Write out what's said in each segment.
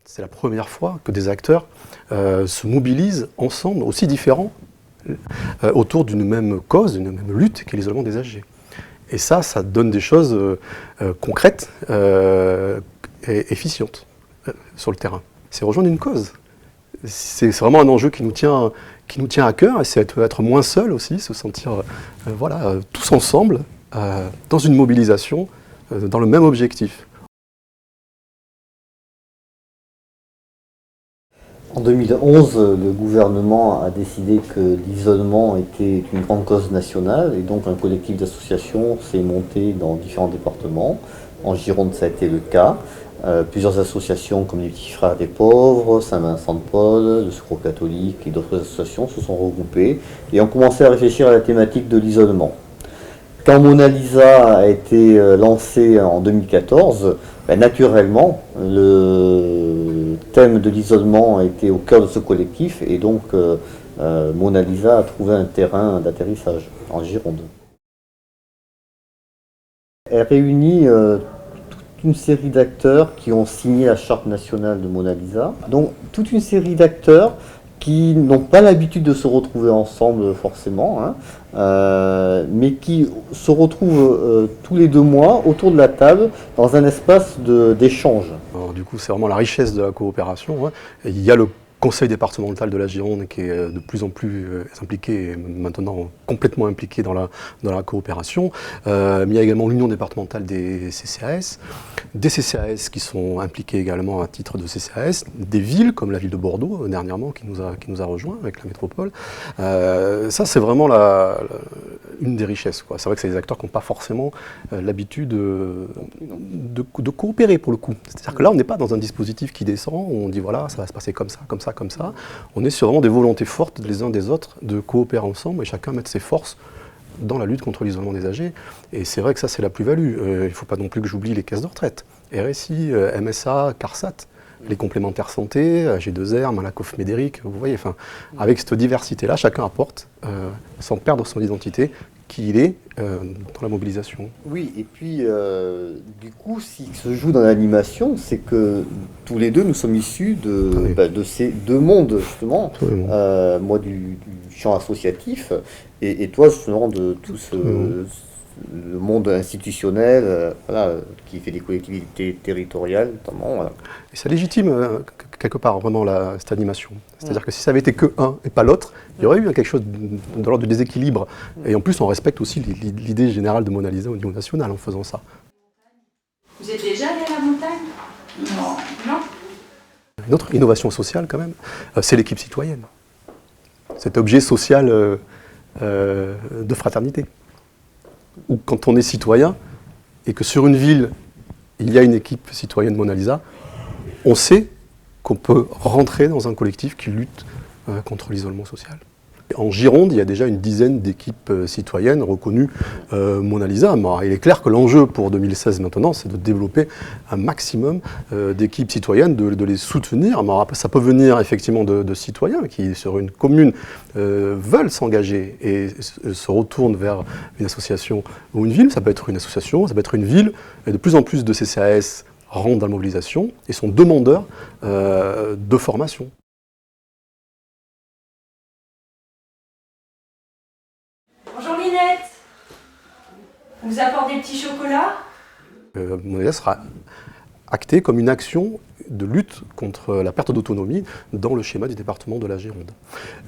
C'est la première fois que des acteurs se mobilisent ensemble, aussi différents, autour d'une même cause, d'une même lutte qu'est l'isolement des âgés. Et ça donne des choses concrètes et efficientes sur le terrain. C'est rejoindre une cause. C'est vraiment un enjeu qui nous tient à cœur, et c'est être moins seul aussi, se sentir voilà, tous ensemble, dans une mobilisation, dans le même objectif. En 2011, le gouvernement a décidé que l'isolement était une grande cause nationale, et donc un collectif d'associations s'est monté dans différents départements. En Gironde, ça a été le cas. Plusieurs associations comme les Petits Frères des Pauvres, Saint-Vincent-de-Paul, le Secours catholique et d'autres associations se sont regroupées et ont commencé à réfléchir à la thématique de l'isolement. Quand Mona Lisa a été lancée en 2014, naturellement, le thème de l'isolement a été au cœur de ce collectif, et donc Mona Lisa a trouvé un terrain d'atterrissage en Gironde. Elle réunit toute une série d'acteurs qui ont signé la charte nationale de Mona Lisa. Donc toute une série d'acteurs qui n'ont pas l'habitude de se retrouver ensemble forcément, mais qui se retrouvent tous les 2 mois autour de la table dans un espace d'échange. Du coup, c'est vraiment la richesse de la coopération. Et il y a le conseil départemental de la Gironde qui est de plus en plus impliqué, et maintenant complètement impliqué dans la coopération. Mais il y a également l'union départementale des CCAS qui sont impliqués également à titre de CCAS, des villes comme la ville de Bordeaux dernièrement qui nous a rejoints avec la métropole. Ça, c'est vraiment une des richesses, quoi. C'est vrai que c'est des acteurs qui n'ont pas forcément l'habitude de coopérer pour le coup. C'est-à-dire que là, on n'est pas dans un dispositif qui descend, où on dit voilà, ça va se passer comme ça, comme ça, comme ça. On est sur vraiment des volontés fortes les uns des autres de coopérer ensemble et chacun mettre ses forces dans la lutte contre l'isolement des âgés. Et c'est vrai que ça, c'est la plus-value. Il ne faut pas non plus que j'oublie les caisses de retraite. RSI, MSA, CARSAT, les complémentaires santé, G2R, Malakoff Médéric, vous voyez, avec cette diversité-là, chacun apporte, sans perdre son identité, qui il est dans la mobilisation. Oui, et puis du coup, ce qui se joue dans l'animation, c'est que tous les deux, nous sommes issus de ces 2 mondes, justement. Moi du champ associatif, et toi, justement, de tout le monde institutionnel, voilà, qui fait des collectivités territoriales, notamment. Voilà. Et ça légitime quelque part vraiment cette animation. C'est-à-dire que si ça avait été que un et pas l'autre, il y aurait eu quelque chose de l'ordre du déséquilibre. Et en plus, on respecte aussi l'idée générale de Mona Lisa au niveau national en faisant ça. Vous êtes déjà allé à la montagne? Non. Une autre innovation sociale quand même, c'est l'équipe citoyenne. Cet objet social de fraternité. Où quand on est citoyen et que sur une ville, il y a une équipe citoyenne Mona Lisa, on sait qu'on peut rentrer dans un collectif qui lutte contre l'isolement social. En Gironde, il y a déjà une dizaine d'équipes citoyennes reconnues Mona Lisa. Il est clair que l'enjeu pour 2016 maintenant, c'est de développer un maximum d'équipes citoyennes, de les soutenir. Ça peut venir effectivement de citoyens qui, sur une commune, veulent s'engager et se retournent vers une association ou une ville. Ça peut être une association, ça peut être une ville. Et de plus en plus de CCAS rentrent dans la mobilisation et sont demandeurs de formation. Bonjour Linette. On vous apporte des petits chocolats? Mona Lisa sera actée comme une action de lutte contre la perte d'autonomie dans le schéma du département de la Gironde.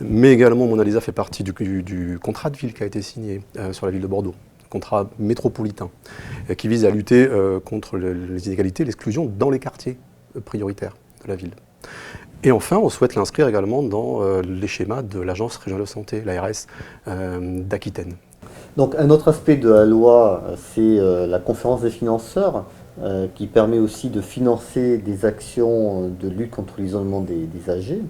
Mais également, Mona Lisa fait partie du contrat de ville qui a été signé sur la ville de Bordeaux, contrat métropolitain, qui vise à lutter contre les inégalités, l'exclusion dans les quartiers prioritaires de la ville. Et enfin, on souhaite l'inscrire également dans les schémas de l'Agence régionale de santé, l'ARS d'Aquitaine. Donc un autre aspect de la loi, c'est la conférence des financeurs, qui permet aussi de financer des actions de lutte contre l'isolement des âgés.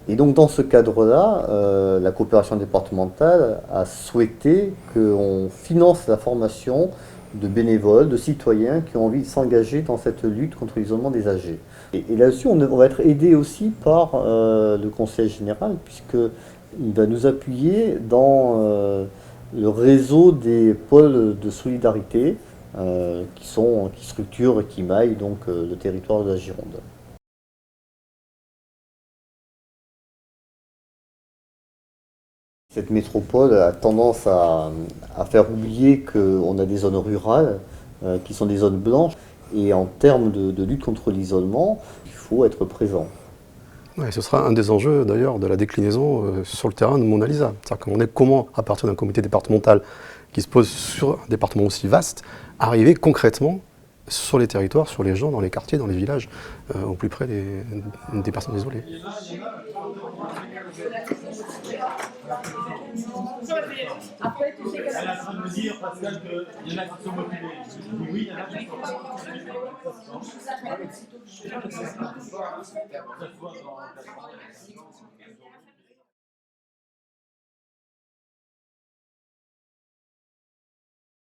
Et donc dans ce cadre-là, la coopération départementale a souhaité qu'on finance la formation de bénévoles, de citoyens qui ont envie de s'engager dans cette lutte contre l'isolement des âgés. Et là-dessus, on va être aidé aussi par le Conseil général, puisque Il va nous appuyer dans le réseau des pôles de solidarité qui structurent et qui maillent donc, le territoire de la Gironde. Cette métropole a tendance à faire oublier qu'on a des zones rurales qui sont des zones blanches. Et en termes de lutte contre l'isolement, il faut être présent. Ouais, ce sera un des enjeux d'ailleurs de la déclinaison sur le terrain de Mona Lisa. C'est-à-dire comment, à partir d'un comité départemental qui se pose sur un département aussi vaste, arriver concrètement sur les territoires, sur les gens, dans les quartiers, dans les villages, au plus près des personnes isolées. Après, tu sais qu'elle est en train de me dire, Pascal, qu'il y en a qui sont motivés. Oui, il y en a qui sont motivés.